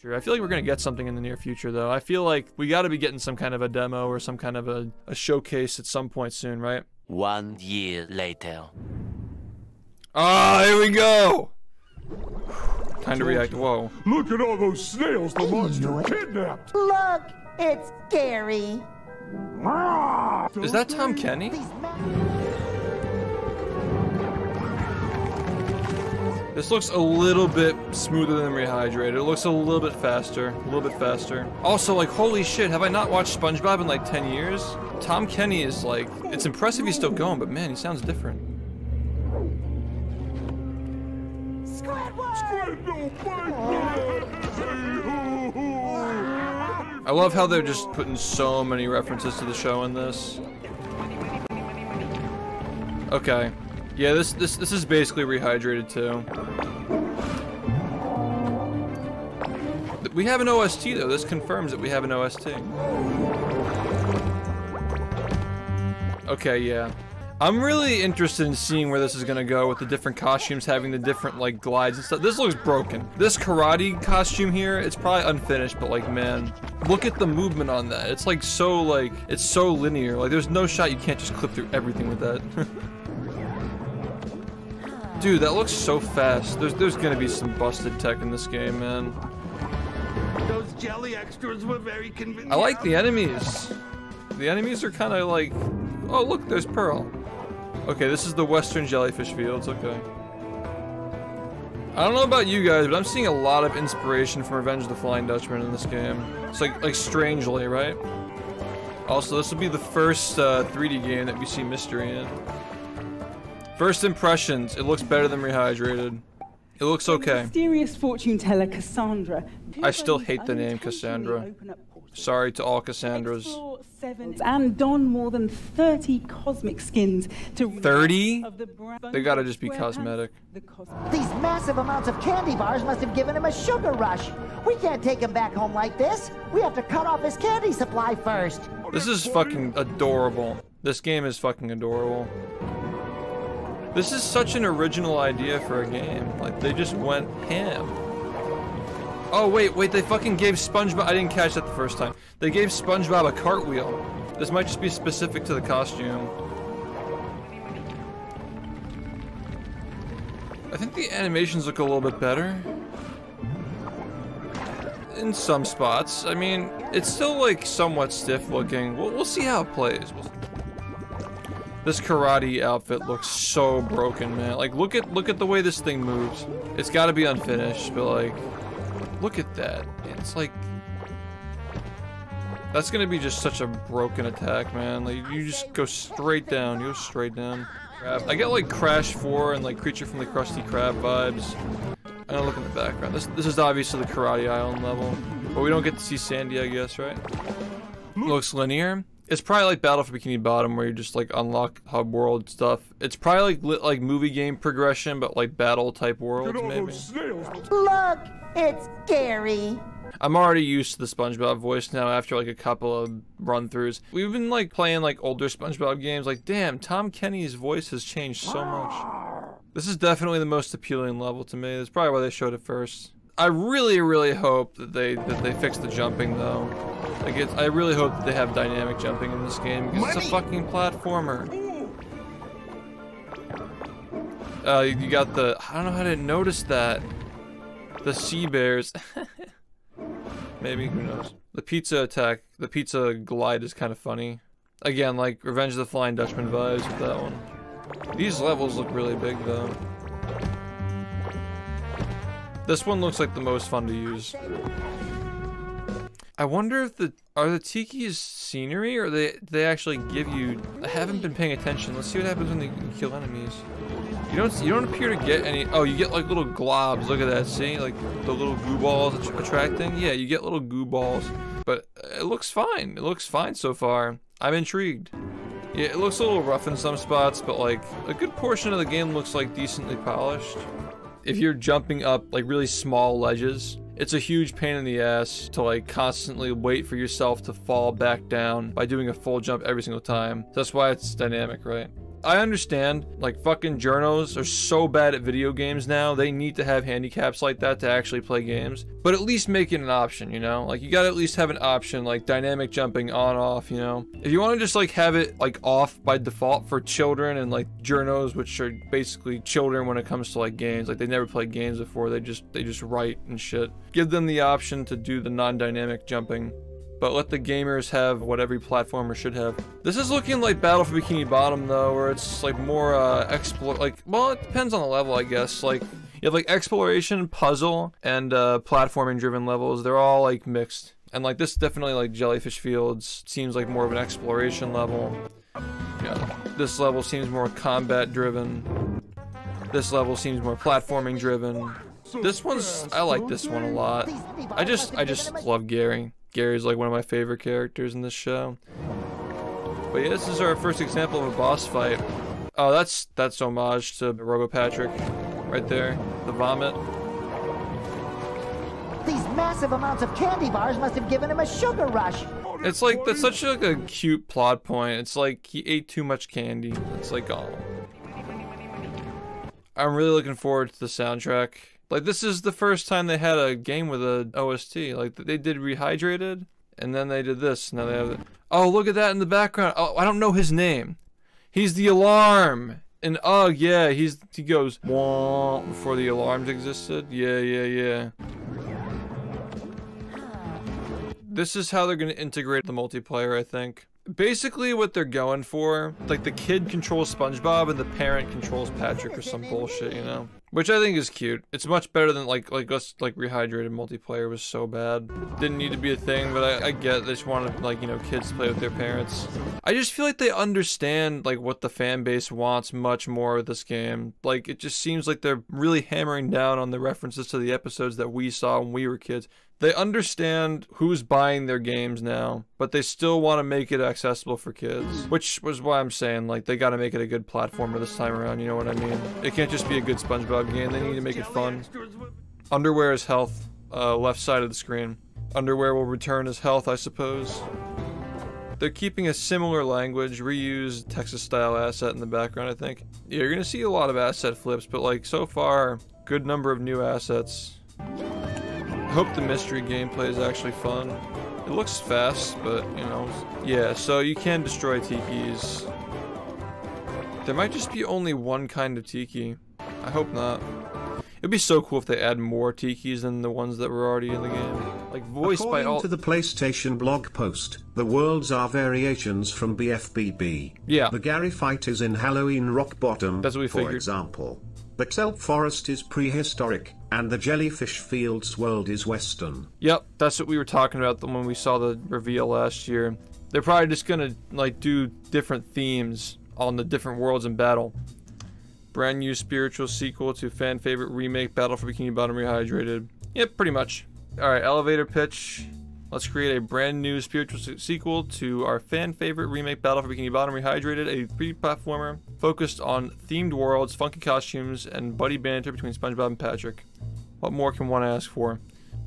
I feel like we're gonna get something in the near future, though. I feel like we gotta be getting some kind of a demo or some kind of a showcase at some point soon, right? 1 year later. Ah, here we go! Time to react. Whoa. Look at all those snails the monster kidnapped! Look, it's Gary. Is that Tom Kenny? This looks a little bit smoother than Rehydrated. It looks a little bit faster. A little bit faster. Also, like, holy shit, have I not watched SpongeBob in like 10 years? Tom Kenny is like, it's impressive he's still going, but man, he sounds different. I love how they're just putting so many references to the show in this. Okay. Yeah, this is basically Rehydrated too. We have an OST though. This confirms that we have an OST. Okay, yeah. I'm really interested in seeing where this is gonna go with the different costumes having the different like glides and stuff. This looks broken. This karate costume here, it's probably unfinished, but like, man, look at the movement on that. It's like so like, it's so linear. Like there's no shot you can't just clip through everything with that. Dude, that looks so fast. There's gonna be some busted tech in this game, man. Those jelly extras were very convincing. I like the enemies. The enemies are kind of like, oh look, there's Pearl. Okay, this is the Western Jellyfish Fields. Okay. I don't know about you guys, but I'm seeing a lot of inspiration from Revenge of the Flying Dutchman in this game. It's like strangely, right? Also, this will be the first 3D game that we see mystery in. First impressions, it looks better than Rehydrated. It looks okay. Mysterious fortune teller Cassandra. I still hate the name Cassandra. Sorry to all Cassandras. And don more than 30 cosmic skins to 30? They gotta just be cosmetic. These massive amounts of candy bars must have given him a sugar rush. We can't take him back home like this. We have to cut off his candy supply first. This is fucking adorable. This game is fucking adorable. This is such an original idea for a game. Like, they just went ham. Oh, wait, they fucking gave SpongeBob... I didn't catch that the first time. They gave SpongeBob a cartwheel. This might just be specific to the costume. I think the animations look a little bit better. In some spots. I mean, it's still, like, somewhat stiff looking. We'll see how it plays. This karate outfit looks so broken, man. Like, look at the way this thing moves. It's gotta be unfinished, but like, look at that. It's like, that's gonna be just such a broken attack, man. Like, you just go straight down. You go straight down. I get like Crash 4 and like Creature from the Krusty Krab vibes. I'm gonna look in the background. This is obviously the Karate Island level, but we don't get to see Sandy, I guess, right? Looks linear. It's probably like Battle for Bikini Bottom, where you just like unlock hub world stuff. It's probably like movie game progression, but like battle type worlds, maybe. Look, it's Gary. I'm already used to the SpongeBob voice now after like a couple of run-throughs. We've been like playing like older SpongeBob games. Like, damn, Tom Kenny's voice has changed so much. This is definitely the most appealing level to me. That's probably why they showed it first. I really hope that they fix the jumping though. Like, I really hope that they have dynamic jumping in this game because it's a fucking platformer. You got the, I don't know how to notice that. The sea bears. Maybe, who knows. The pizza attack, the pizza glide is kind of funny. Again, like Revenge of the Flying Dutchman vibes with that one. These levels look really big though. This one looks like the most fun to use. I wonder if are the Tiki's scenery, or they actually give you... I haven't been paying attention. Let's see what happens when they kill enemies. You don't appear to get any... Oh, you get like little globs. Look at that. See? Like the little goo balls attracting. Yeah, you get little goo balls. But it looks fine. It looks fine so far. I'm intrigued. Yeah, it looks a little rough in some spots, but like a good portion of the game looks like decently polished. If you're jumping up like really small ledges, it's a huge pain in the ass to like constantly wait for yourself to fall back down by doing a full jump every single time. That's why it's dynamic, right? I understand, like, fucking journos are so bad at video games now, they need to have handicaps like that to actually play games. But at least make it an option, you know? Like, you gotta at least have an option, like dynamic jumping on, off, you know? If you wanna just, like, have it, like, off by default for children and, like, journos, which are basically children when it comes to, like, games. Like, they never played games before, they just write and shit. Give them the option to do the non-dynamic jumping. But let the gamers have what every platformer should have. This is looking like Battle for Bikini Bottom though, where it's like more well, it depends on the level, I guess. Like, you have like exploration, puzzle, and platforming driven levels. They're all like mixed. And like this definitely, like Jellyfish Fields seems like more of an exploration level. Yeah, this level seems more combat driven. This level seems more platforming driven. This one's, I like this one a lot. I just love Gary. Gary's like one of my favorite characters in this show. But yeah, this is our first example of a boss fight. Oh, that's homage to Robo Patrick right there. The vomit. These massive amounts of candy bars must have given him a sugar rush. It's like, that's such like a cute plot point. It's like he ate too much candy. It's like, oh. I'm really looking forward to the soundtrack. Like, this is the first time they had a game with a OST. Like, they did Rehydrated, and then they did this. Now they have it. Oh, look at that in the background. Oh, I don't know his name. He's the alarm. And, oh, yeah, he goes, wah, before the alarms existed. Yeah. This is how they're going to integrate the multiplayer, I think. Basically what they're going for, like the kid controls SpongeBob and the parent controls Patrick or some bullshit, you know? Which I think is cute. It's much better than like Rehydrated multiplayer was so bad. Didn't need to be a thing, but I get they just wanted, like, you know, kids to play with their parents. I just feel like they understand like what the fan base wants much more of this game. Like, it just seems like they're really hammering down on the references to the episodes that we saw when we were kids. They understand who's buying their games now, but they still want to make it accessible for kids. Which was why I'm saying, like, they gotta make it a good platformer this time around, you know what I mean? It can't just be a good SpongeBob game, they need to make it fun. Underwear is health, left side of the screen. Underwear will return as health, I suppose. They're keeping a similar language, reused Texas-style asset in the background, I think. Yeah, you're gonna see a lot of asset flips, but like, so far, good number of new assets. I hope the mystery gameplay is actually fun. It looks fast, but, you know, yeah, so you can destroy tikis. There might just be only one kind of tiki. I hope not. It'd be so cool if they add more tikis than the ones that were already in the game. Like, voiced by all- According to the PlayStation blog post, the worlds are variations from BFBB. Yeah. The Gary fight is in Halloween Rock Bottom, That's what we for figured. example. The Kelp Forest is prehistoric, and the Jellyfish Fields world is Western. Yep, that's what we were talking about when we saw the reveal last year. They're probably just gonna, like, do different themes on the different worlds in battle. Brand new spiritual sequel to fan favorite remake Battle for Bikini Bottom Rehydrated. Yep, pretty much. Alright, elevator pitch. Let's create a brand new spiritual sequel to our fan favorite remake Battle for Bikini Bottom Rehydrated, a 3D platformer focused on themed worlds, funky costumes, and buddy banter between SpongeBob and Patrick. What more can one ask for?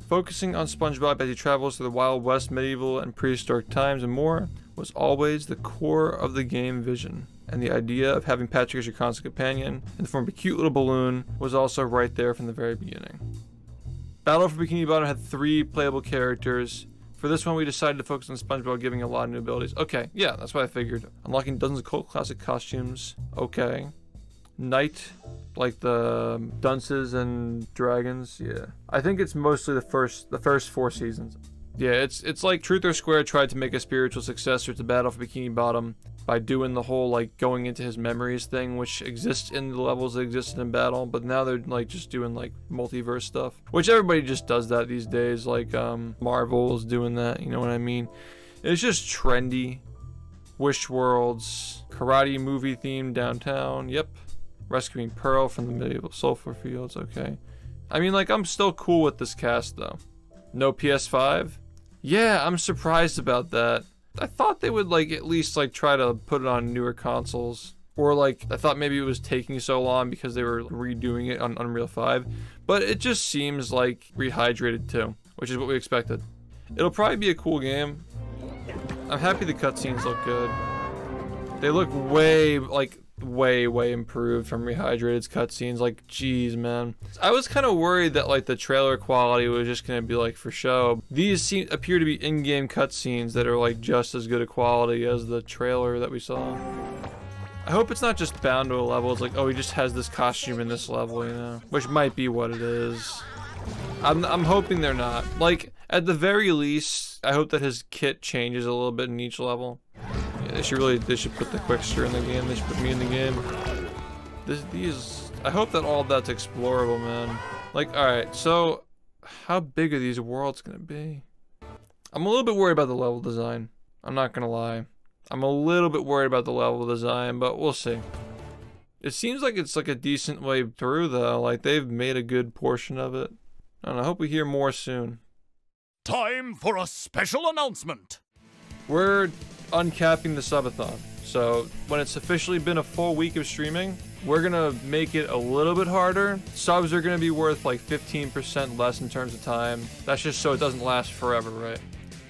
Focusing on SpongeBob as he travels through the Wild West, medieval, and prehistoric times and more was always the core of the game vision. And the idea of having Patrick as your constant companion in the form of a cute little balloon was also right there from the very beginning. Battle for Bikini Bottom had 3 playable characters. For this one, we decided to focus on SpongeBob giving a lot of new abilities. Okay, yeah, that's what I figured. Unlocking dozens of cult classic costumes. Okay. Night, like the dunces and dragons. Yeah, I think it's mostly the first 4 seasons. Yeah, it's like Truth or Square tried to make a spiritual successor to Battle for Bikini Bottom by doing the whole like going into his memories thing, which exists in the levels that existed in Battle, but now they're like just doing like multiverse stuff, which everybody just does that these days. Like Marvel's doing that, you know what I mean? It's just trendy. Wish Worlds, karate movie themed downtown. Yep. Rescuing Pearl from the medieval sulfur fields. Okay. I mean, like, I'm still cool with this cast though. No PS5. Yeah, I'm surprised about that. I thought they would like at least like try to put it on newer consoles, or like I thought maybe it was taking so long because they were redoing it on Unreal 5, but it just seems like Rehydrated 2, which is what we expected. It'll probably be a cool game. I'm happy the cutscenes look good. They look way like way improved from Rehydrated's cutscenes. Like, geez, man. I was kind of worried that like the trailer quality was just gonna be like for show. These appear to be in-game cutscenes that are like just as good a quality as the trailer that we saw. I hope it's not just bound to a level. It's like, oh, he just has this costume in this level, you know, which might be what it is. I'm hoping they're not. Like, at the very least, I hope that his kit changes a little bit in each level. Yeah, they should put the Quickster in the game. They should put me in the game. I hope that all that's explorable, man. Like, alright, so how big are these worlds gonna be? I'm a little bit worried about the level design. I'm not gonna lie. I'm a little bit worried about the level design, but we'll see. It seems like it's like a decent way through though. Like, they've made a good portion of it. And I hope we hear more soon. Time for a special announcement. We're uncapping the subathon. So when it's officially been a full week of streaming, we're gonna make it a little bit harder. Subs are gonna be worth like 15% less in terms of time. That's just so it doesn't last forever, right?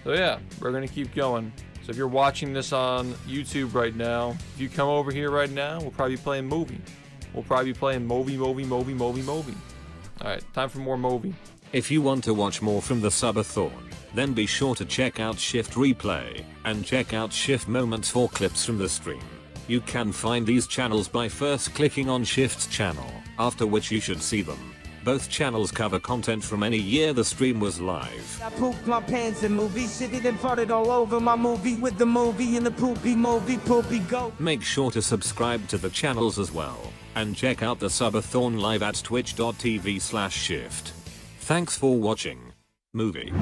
So yeah, we're gonna keep going. So if you're watching this on YouTube right now, if you come over here right now, we'll probably be playing Movie. We'll probably be playing Movie. Alright, time for more Movie. If you want to watch more from the subathon, then be sure to check out Shift Replay, and check out Shift Moments for clips from the stream. You can find these channels by first clicking on Shift's channel, after which you should see them. Both channels cover content from any year the stream was live. I pooped my pants in movie city, then farted all over my movie with the movie and the poopy go. Make sure to subscribe to the channels as well, and check out the subathon live at twitch.tv/shift. Thanks for watching. Movie.